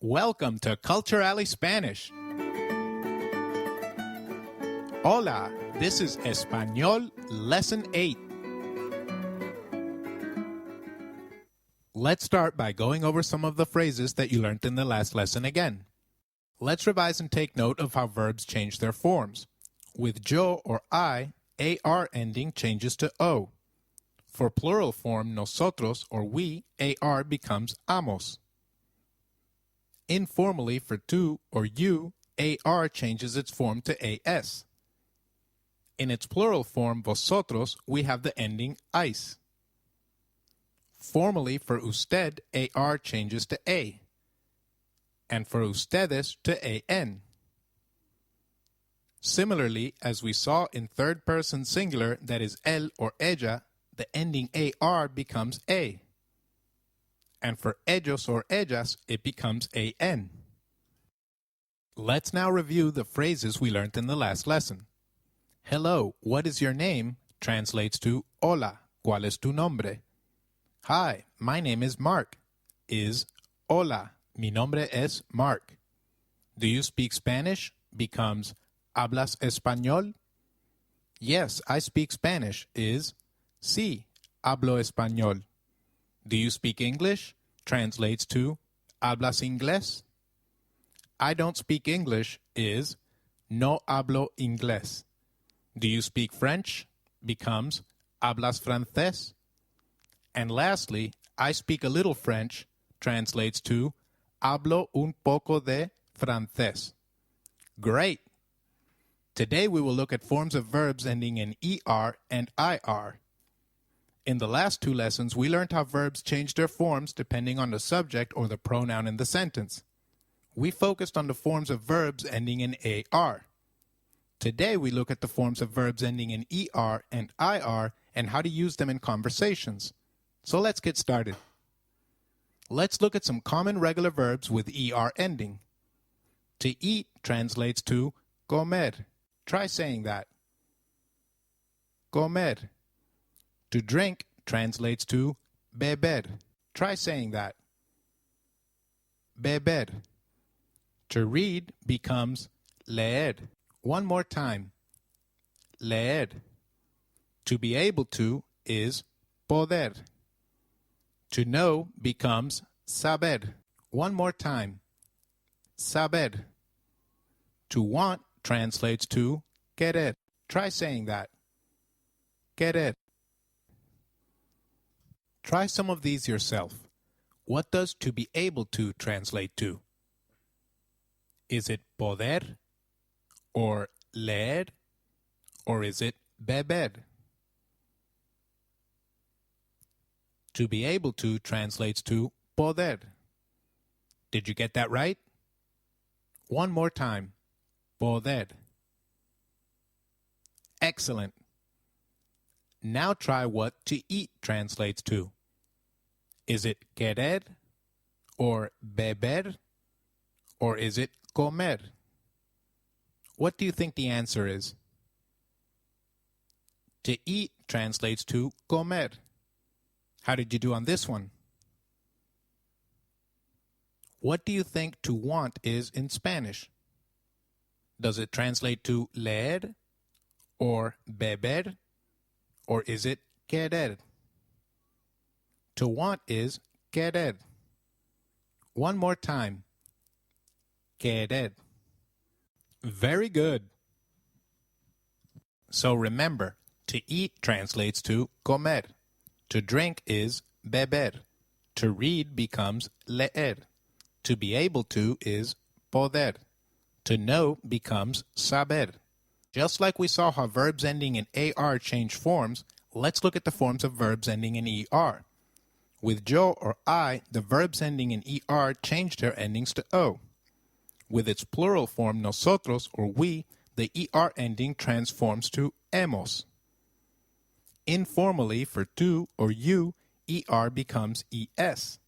Welcome to CultureAlley Spanish. Hola, this is Español Lesson 8. Let's start by going over some of the phrases that you learned in the last lesson again. Let's revise and take note of how verbs change their forms. With yo or I, AR ending changes to O. For plural form nosotros or we, AR becomes amos. Informally, for tú or you, AR changes its form to AS. In its plural form, vosotros, we have the ending ais. Formally, for usted, AR changes to A. And for ustedes, to AN. Similarly, as we saw in third person singular, that is él or ella, the ending AR becomes A. And for ellos or ellas, it becomes AN. Let's now review the phrases we learned in the last lesson. Hello, what is your name? Translates to Hola, ¿cuál es tu nombre? Hi, my name is Mark. Is Hola, mi nombre es Mark. Do you speak Spanish? Becomes ¿Hablas español? Yes, I speak Spanish. Is Sí, hablo español. Do you speak English? Translates to ¿Hablas inglés? I don't speak English. Is No hablo inglés. Do you speak French? Becomes ¿Hablas francés? And lastly, I speak a little French. Translates to Hablo un poco de francés. Great! Today we will look at forms of verbs ending in ER and IR. In the last two lessons, we learned how verbs change their forms depending on the subject or the pronoun in the sentence. We focused on the forms of verbs ending in AR. Today, we look at the forms of verbs ending in ER and IR and how to use them in conversations. So let's get started. Let's look at some common regular verbs with ER ending. To eat translates to comer. Try saying that. Comer. To drink translates to beber. Try saying that. Beber. To read becomes leer. One more time. Leer. To be able to is poder. To know becomes saber. One more time. Saber. To want translates to querer. Try saying that. Querer. Try some of these yourself. What does to be able to translate to? Is it poder? Or leer? Or is it beber? To be able to translates to poder. Did you get that right? One more time. Poder. Excellent. Now try what to eat translates to. Is it querer? Or beber? Or is it comer? What do you think the answer is? To eat translates to comer. How did you do on this one? What do you think to want is in Spanish? Does it translate to leer? Or beber? Or is it querer? To want is querer. One more time. Querer. Very good. So remember, to eat translates to comer. To drink is beber. To read becomes leer. To be able to is poder. To know becomes saber. Just like we saw how verbs ending in AR change forms, let's look at the forms of verbs ending in ER. With yo or I, the verbs ending in ER changed their endings to O. With its plural form nosotros or we, the ER ending transforms to hemos. Informally, for tú or you, ER becomes ES.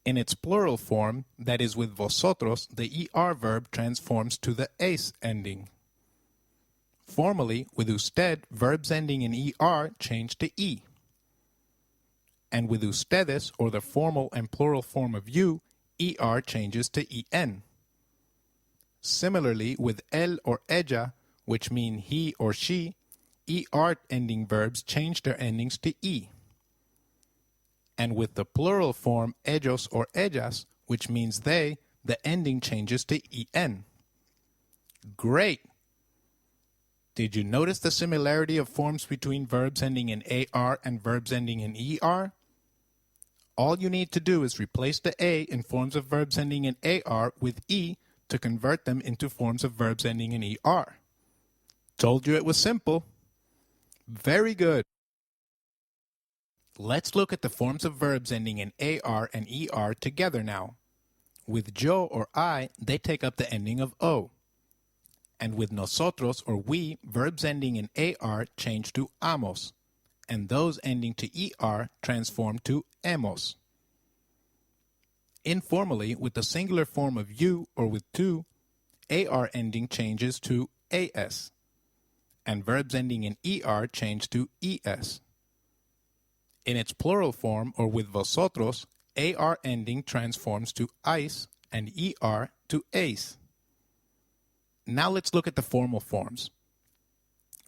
In its plural form, that is with vosotros, the ER verb transforms to the es ending. Formally, with usted, verbs ending in ER change to E. And with ustedes, or the formal and plural form of you, ER changes to EN. Similarly, with él or ella, which mean he or she, ER ending verbs change their endings to E. And with the plural form ellos or ellas, which means they, the ending changes to EN. Great! Did you notice the similarity of forms between verbs ending in AR and verbs ending in ER? All you need to do is replace the A in forms of verbs ending in AR with E to convert them into forms of verbs ending in ER. Told you it was simple. Very good. Let's look at the forms of verbs ending in AR and ER together now. With yo or I, they take up the ending of O. And with nosotros or we, verbs ending in AR change to amos, and those ending to ER transform to hemos. Informally, with the singular form of you or with tú, AR ending changes to AS, and verbs ending in ER change to ES. In its plural form or with vosotros, AR ending transforms to ICE and ER to ACE. Now let's look at the formal forms.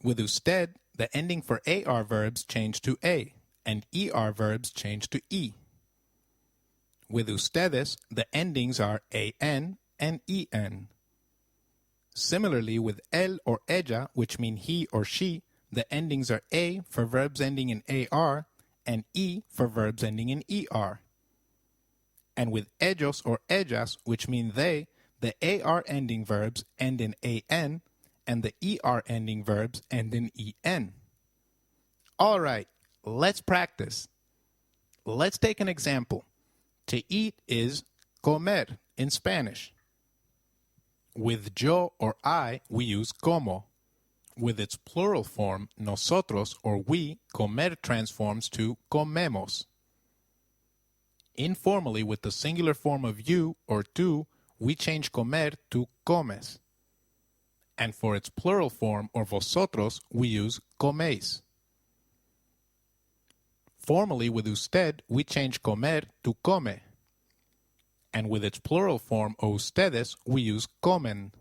With usted, the ending for AR verbs change to A, and ER verbs change to E. With ustedes, the endings are AN and EN. Similarly, with él or ella, which mean he or she, the endings are A for verbs ending in AR and E for verbs ending in ER. And with ellos or ellas, which mean they, the AR ending verbs end in AN, and the ER ending verbs end in EN. All right, let's practice. Let's take an example. To eat is comer in Spanish. With yo or I, we use como. With its plural form, nosotros or we, comer transforms to comemos. Informally, with the singular form of you or tú, we change comer to comes. And for its plural form or vosotros, we use coméis. Formally, with usted, we change comer to come. And with its plural form o ustedes, we use comen.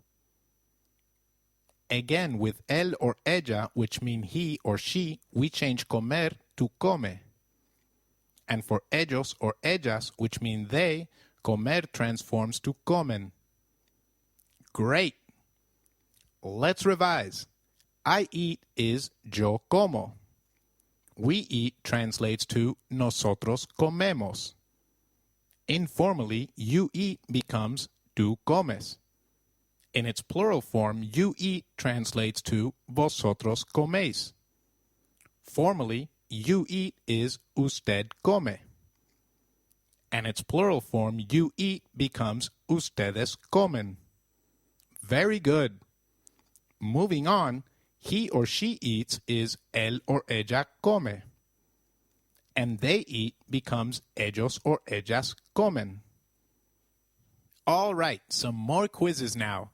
Again, with él or ella, which mean he or she, we change comer to come. And for ellos or ellas, which mean they, comer transforms to comen. Great! Let's revise. I eat is yo como. We eat translates to nosotros comemos. Informally, you eat becomes tú comes. In its plural form, you eat translates to vosotros coméis. Formally, you eat is usted come. And its plural form, you eat, becomes ustedes comen. Very good. Moving on, he or she eats is él or ella come. And they eat becomes ellos or ellas comen. All right, some more quizzes now.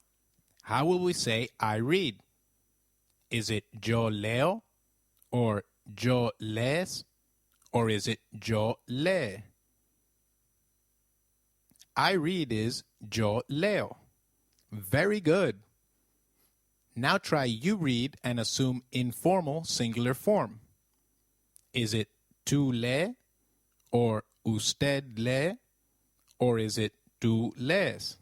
How will we say I read? Is it yo leo? Or yo lees? Or is it yo lee? I read is yo leo. Very good. Now try you read and assume informal singular form. Is it tú lee? Or usted lee? Or is it tú lees?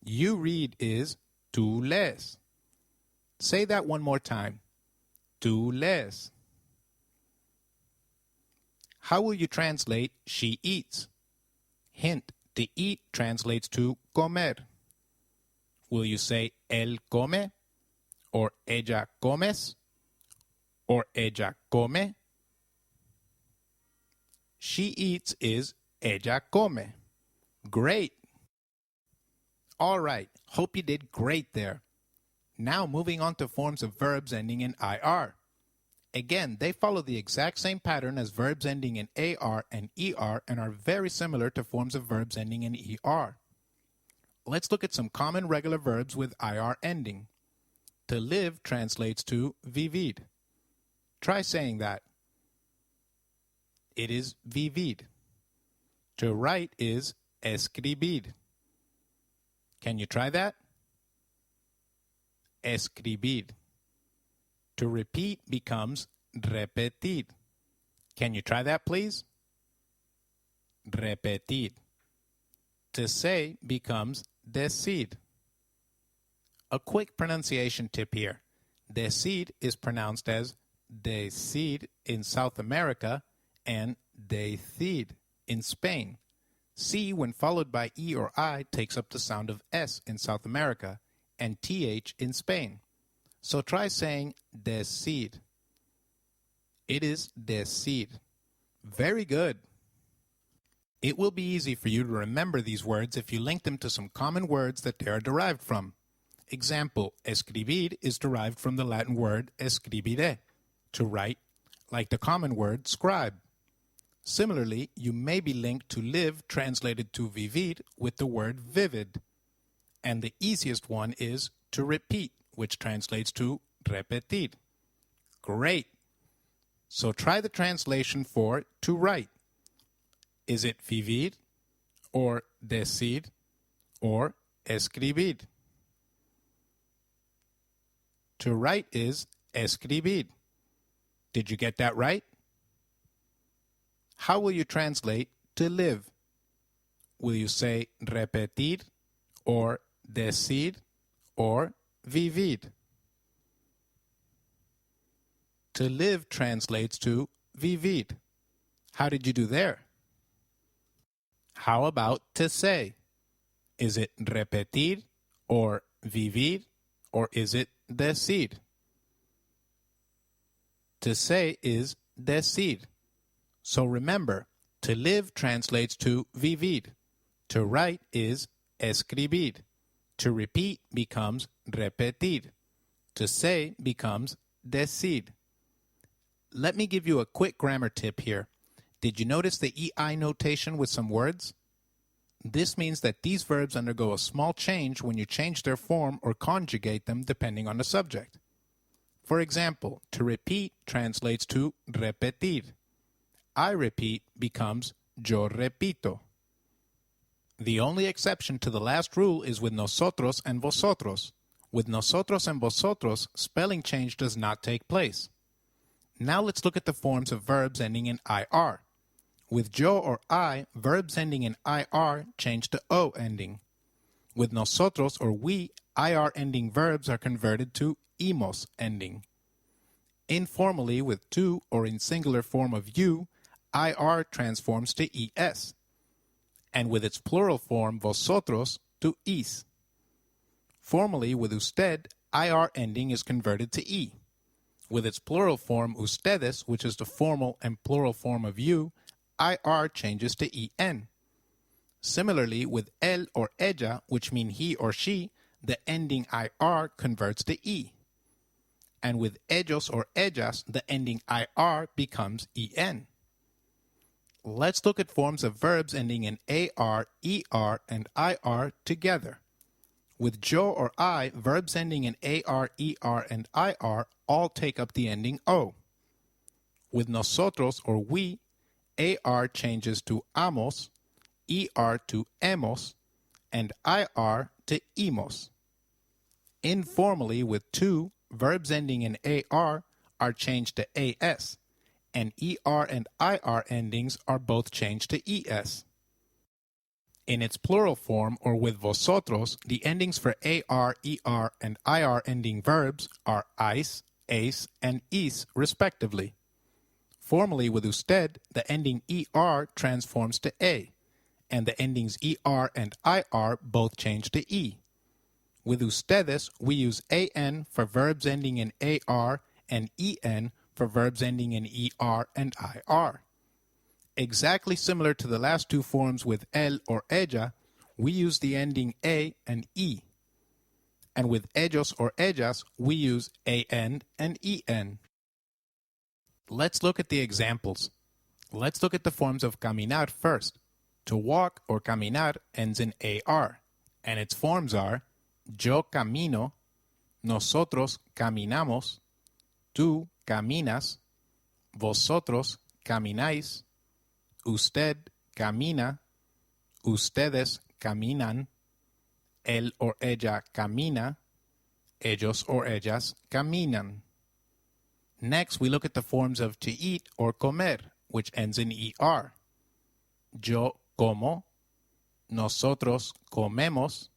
You read is tú lees. Say that one more time. Tú lees. How will you translate she eats? Hint, to eat translates to comer. Will you say él come? Or ella comes? Or ella come? She eats is ella come. Great! All right, hope you did great there. Now moving on to forms of verbs ending in IR. Again, they follow the exact same pattern as verbs ending in AR and ER and are very similar to forms of verbs ending in ER. Let's look at some common regular verbs with IR ending. To live translates to vivir. Try saying that. It is vivir. To write is escribir. Can you try that? Escribir. To repeat becomes repetir. Can you try that, please? Repetir. To say becomes decir. A quick pronunciation tip here. Decir is pronounced as decir in South America and decir in Spain. C, when followed by E or I, takes up the sound of S in South America and TH in Spain. So try saying decir. It is decir. Very good. It will be easy for you to remember these words if you link them to some common words that they are derived from. Example, escribir is derived from the Latin word escribire, to write, like the common word scribe. Similarly, you may be linked to live translated to vivir with the word vivid. And the easiest one is to repeat, which translates to repetir. Great! So try the translation for to write. Is it vivir, or decir, or escribir? To write is escribir. Did you get that right? How will you translate to live? Will you say repetir, or decir, or vivir? To live translates to vivir. How did you do there? How about to say? Is it repetir, or vivir, or is it decir? To say is decir. So remember, to live translates to vivir. To write is escribir. To repeat becomes repetir. To say becomes decir. Let me give you a quick grammar tip here. Did you notice the EI notation with some words? This means that these verbs undergo a small change when you change their form or conjugate them depending on the subject. For example, to repeat translates to repetir. I repeat becomes yo repito. The only exception to the last rule is with nosotros and vosotros. With nosotros and vosotros, spelling change does not take place. Now let's look at the forms of verbs ending in IR. With yo or I, verbs ending in IR change to O ending. With nosotros or we, IR ending verbs are converted to imos ending. Informally, with tu or in singular form of you, IR transforms to ES. And with its plural form, vosotros, to is. Formally, with usted, IR ending is converted to E. With its plural form, ustedes, which is the formal and plural form of you, IR changes to EN. Similarly, with él or ella, which mean he or she, the ending IR converts to E. And with ellos or ellas, the ending IR becomes EN. Let's look at forms of verbs ending in AR, ER, and IR together. With yo or I, verbs ending in AR, ER, and IR all take up the ending O. With nosotros or we, AR changes to amos, ER to hemos, and IR to imos. Informally, with tu, verbs ending in AR are changed to AS, and ER and IR endings are both changed to ES. In its plural form, or with vosotros, the endings for AR, ER, and IR ending verbs are AIS, ACE, and IS, respectively. Formally, with usted, the ending ER transforms to A, and the endings ER and IR both change to E. With ustedes, we use AN for verbs ending in AR and EN for verbs ending in ER and IR. Exactly similar to the last two forms with él or ella, we use the ending A and E. And with ellos or ellas, we use AN and EN. Let's look at the examples. Let's look at the forms of caminar first. To walk or caminar ends in AR, and its forms are yo camino, nosotros caminamos, tú caminas, vosotros camináis, usted camina, Ustedes caminan. Él or ella camina. Ellos or ellas caminan. Next, we look at the forms of to eat or comer, which ends in ER. Yo como. Nosotros comemos.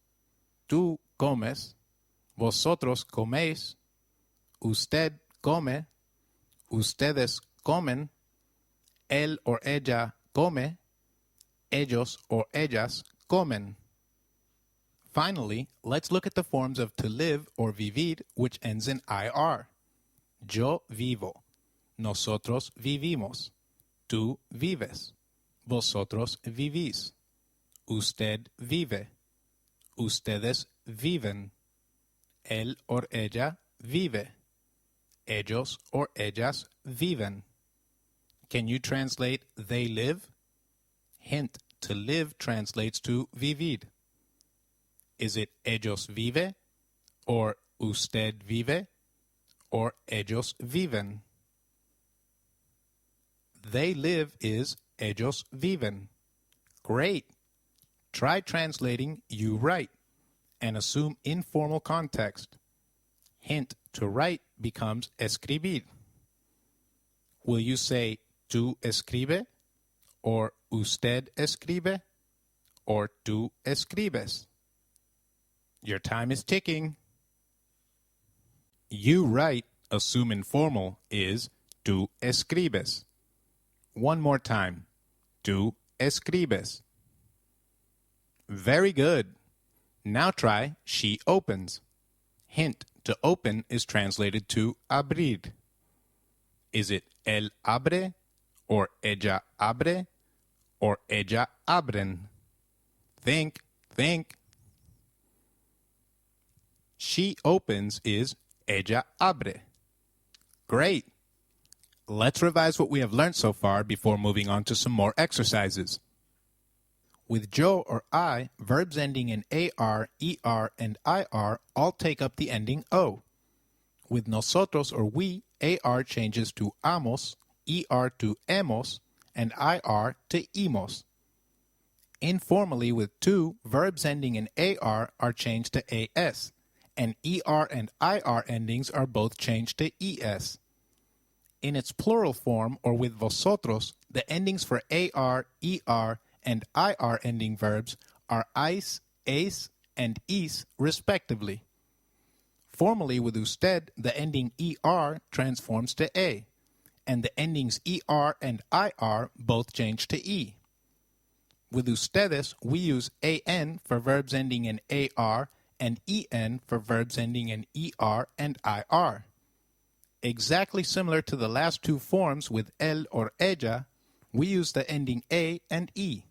Tú comes. Vosotros coméis. Usted come. Ustedes comen. Él or ella come. Ellos or ellas comen. Finally, let's look at the forms of to live or vivir, which ends in IR. Yo vivo. Nosotros vivimos. Tú vives. Vosotros vivís. Usted vive. Ustedes viven. Él or ella vive. Ellos or ellas viven. Can you translate they live? Hint, to live translates to vivir. Is it ellos vive? Or usted vive? Or ellos viven? They live is ellos viven. Great! Try translating you write and assume informal context. Hint, to write becomes escribir. Will you say tú escribe? Or usted escribe? Or tú escribes? Your time is ticking. You write, assume informal, is tú escribes. One more time. Tú escribes. Very good. Now try she opens. Hint, to open is translated to abrir. Is it él abre, or ella abre, or ella abren? Think. She opens is ella abre. Great. Let's revise what we have learned so far before moving on to some more exercises. With yo or I, verbs ending in AR, ER, and IR all take up the ending O. With nosotros or we, AR changes to amos, ER to hemos, and IR to imos. Informally, with tú, verbs ending in AR are changed to AS, and ER and IR endings are both changed to ES. In its plural form, or with vosotros, the endings for AR, ER, and IR ending verbs are ais, ace, and is, respectively. Formally, with usted, the ending ER transforms to A, and the endings ER and IR both change to E. With ustedes, we use AN for verbs ending in AR and EN for verbs ending in ER and IR. Exactly similar to the last two forms with él or ella, we use the ending A and E.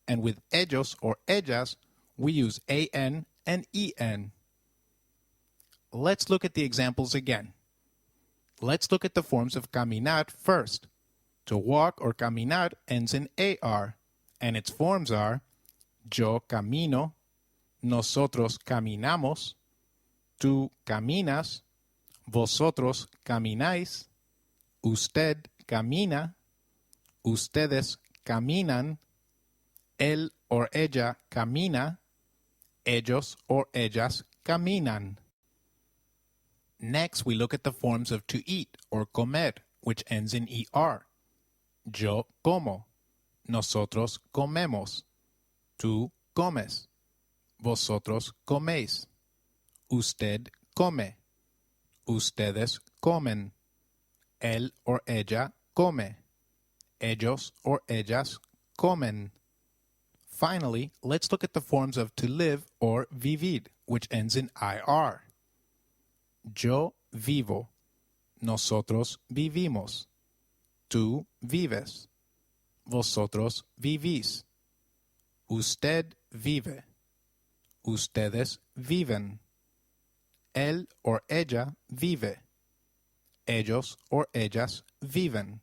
And with ellos or ellas, we use AN and EN. Let's look at the examples again. Let's look at the forms of caminar first. To walk or caminar ends in AR, and its forms are yo camino, nosotros caminamos, tú caminas, vosotros camináis, usted camina, ustedes caminan, él or ella camina, ellos or ellas caminan. Next, we look at the forms of to eat or comer, which ends in ER. Yo como, nosotros comemos, tú comes, vosotros coméis, usted come, ustedes comen, él or ella come, ellos or ellas comen. Finally, let's look at the forms of to live or vivir, which ends in IR. Yo vivo, nosotros vivimos, tú vives, vosotros vivís, usted vive, ustedes viven, él or ella vive, ellos or ellas viven.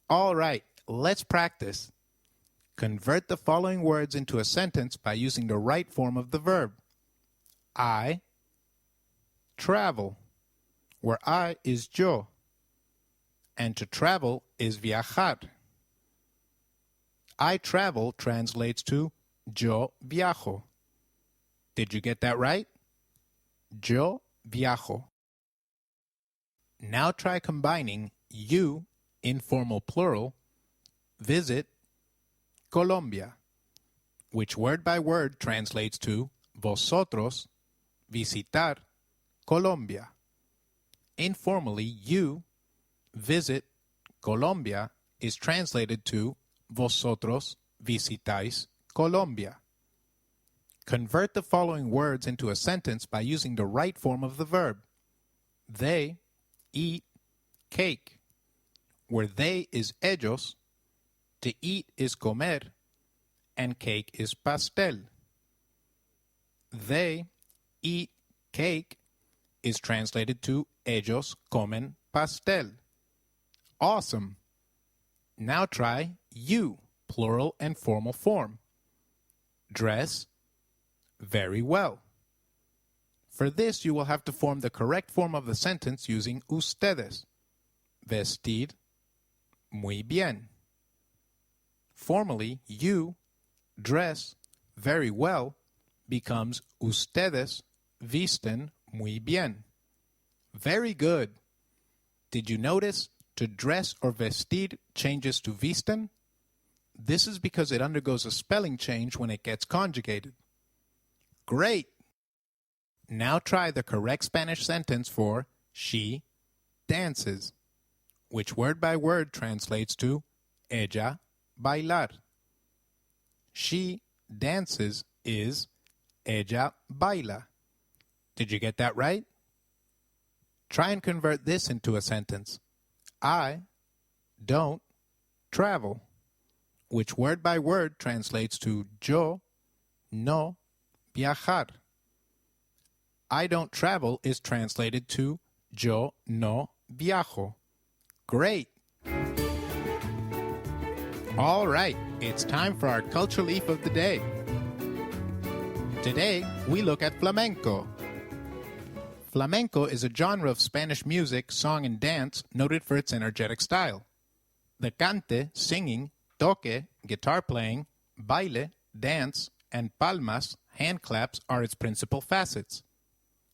All right, let's practice. Convert the following words into a sentence by using the right form of the verb. I travel, where I is yo, and to travel is viajar. I travel translates to yo viajo. Did you get that right? Yo viajo. Now try combining you, informal plural, visit, Colombia, which word by word translates to vosotros, visitar, Colombia. Informally, you, visit, Colombia is translated to vosotros visitáis Colombia. Convert the following words into a sentence by using the right form of the verb. They eat cake, where they is ellos, to eat is comer, and cake is pastel. They eat cake is translated to ellos comen pastel. Awesome! Now try you, plural and formal form. Dress very well. For this, you will have to form the correct form of the sentence using ustedes. Vestir muy bien. Formally, you, dress very well, becomes ustedes visten muy bien. Very good. Did you notice to dress or vestir changes to visten? This is because it undergoes a spelling change when it gets conjugated. Great! Now try the correct Spanish sentence for she dances, which word by word translates to ella bailar. She dances is ella baila. Did you get that right? Try and convert this into a sentence. I don't travel, which word by word translates to yo no viajar. I don't travel is translated to yo no viajo. Great! All right, it's time for our culture leaf of the day. Today, we look at flamenco. Flamenco is a genre of Spanish music, song, and dance noted for its energetic style. The cante, singing, toque, guitar playing, baile, dance, and palmas, hand claps, are its principal facets.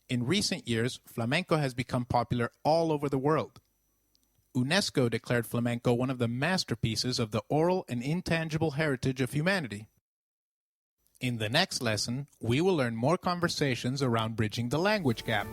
In recent years, flamenco has become popular all over the world. UNESCO declared flamenco one of the masterpieces of the oral and intangible heritage of humanity. In the next lesson, we will learn more conversations around bridging the language gap.